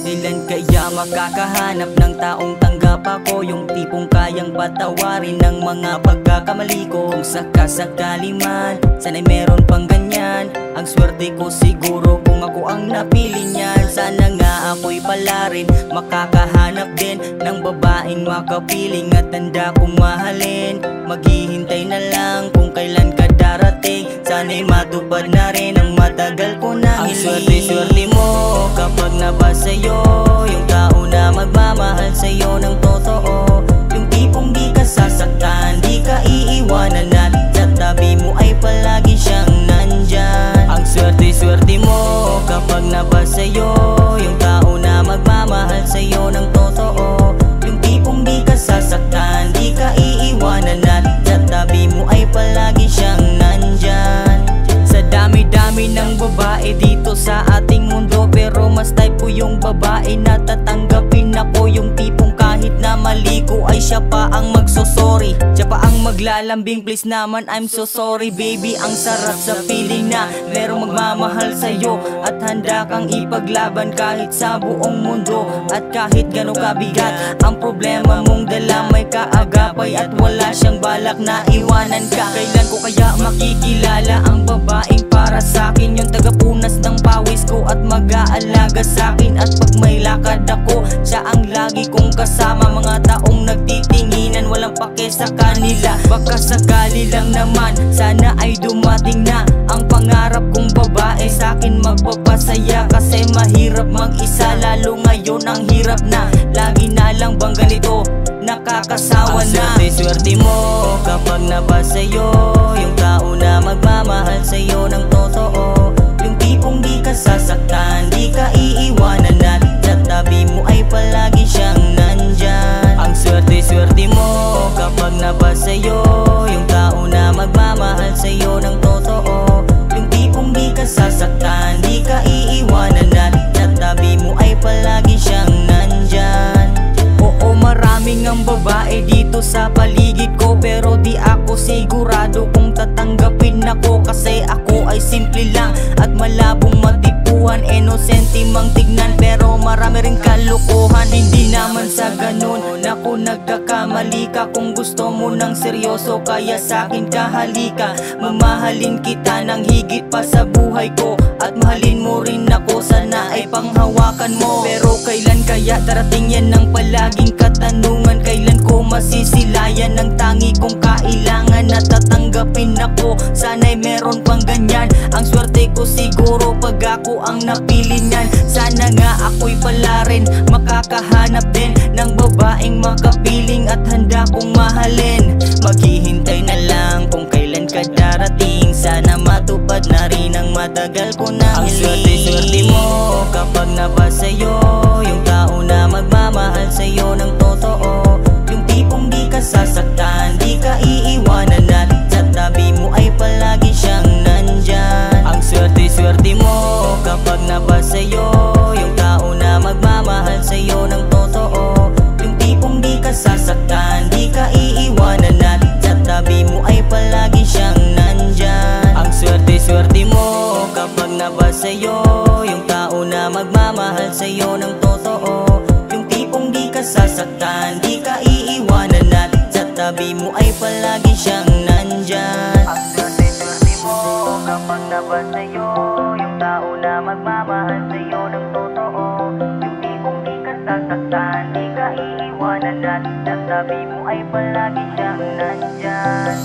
Ilan kaya makakahanap ng taong tanggap ako, yung tipong kayang patawarin ng mga pagkakamali ko. Kung sakasakali man, sana'y meron pang ganyan. Ang swerte ko siguro kung ako ang napili niyan. Sana nga ako'y pala rin makakahanap din ng babaeng makapiling at tanda kong mahalin. Maghihintay na lang kung kailan ka darating. Sana'y matupad na rin ang matagal ko na hiling. Ang swerte-swerte mo kapag nabasa sa'yo yung tao na magmamahal sa'yo ng totoo. Yung tipong di ka sasaktan, di ka iiwanan at sa tabi mo ay palagi siyang nandyan. Ang swerte-swerte mo kapag nabasa sa'yo yung tao na magmamahal sa'yo ng totoo. Yung tipong di ka sasaktan, di ka iiwanan at sa tabi mo ay palagi siyang nandyan. Sa dami-dami ng babae dito sa ating mundo, pero mas type ko yung babae na tatanggapin ako. Yung tipong kahit na mali ko ay siya pa ang magsosorry, siya pa ang maglalambing, please naman I'm so sorry baby. Ang sarap sa feeling na merong magmamahal sa'yo at handa kang ipaglaban kahit sa buong mundo. At kahit gano'ng kabigat ang problema mong dala, may kaagapay at wala siyang balak na iwanan ka. Kailan ko kaya makikilala ang babaeng para sa'kin, yung tagapunas ng pawis ko at mag-aalaga sa'kin. At pag may lakad ako, siya ang lagi kong kasama. Mga taong nagtitinginan, walang pake sa kanila. Baka sakali lang naman, sana ay dumating na ang pangarap kong babae sa'kin magpapasaya. Kasi mahirap mag-isa, lalo ngayon ang hirap na. Lagi na lang bang ganito, nakakasawa na. Ang swerte-swerte mo kapag nabasa sa'yo yung tao na magmamahal sa'yo ng totoo. Yung tipong di ka sasaktan, di ka iiwanan at sa tabi mo ay palagi siyang nandyan. Ang swerte-swerte mo kapag nabasa sa'yo yung tao na magmamahal sa'yo ng totoo. Yung tipong di ka sasaktan, di ka iiwanan at sa tabi mo ay palagi siyang nandyan. Oo, maraming ang babae dito sa paligid ko, pero di ako sigurado kung tatanggapin ako. Kasi ako ay simple lang at malabong matipuhan, inosente mang tignan pero marami ring kalokohan. Hindi naman sa ganun, naku nagkakamali ka. Kung gusto mo ng seryoso, kaya sa'kin ka halika. Mamahalin kita ng higit pa sa buhay ko at mahalin mo rin ako, sana ay panghawakan mo. Pero kailan kaya darating yan ng palaging katanungan? Kailan ko masisilayan ang tangi kong kailangan na tatanggapin ako? Sana'y meron pang ganyan. Ang swerte ko siguro pag ako ang napili niyan. Sana nga ako'y pala rin makakahanap din ng babaeng makapiling at handa kong mahalin. Maghihintay na lang kung kailan ka darating. Sana matupad na rin ang matagal ko na hiling. Ang swerte-swerte mo kapag nabasa sa'yo yung tao na magmamahal sa'yo ng totoo. Yung tipong di ka sasaktan, di ka iiwanan at sa tabi mo ay palagi siyang nandyan. Ang swerte-swerte mo kapag nabasa sa'yo yung tao na magmamahal sa'yo ng totoo. Yung tipong di ka sasaktan, di ka iiwanan at sa tabi mo ay palagi siyang nandyan. Ang swerte-swerte mo kapag nabasa sa'yo yung tao na magmamahal sa'yo ng totoo. Yung tipong di ka sasaktan, di ka iiwanan at sa tabi mo ay palagi siyang nandyan. Ang swerte-swerte mo kapag nabasa sa'yo yung tao na magmamahal sa'yo ng totoo. Yung tipong di ka sasaktan, di ka iiwanan at sa tabi mo ay palagi siyang nandyan.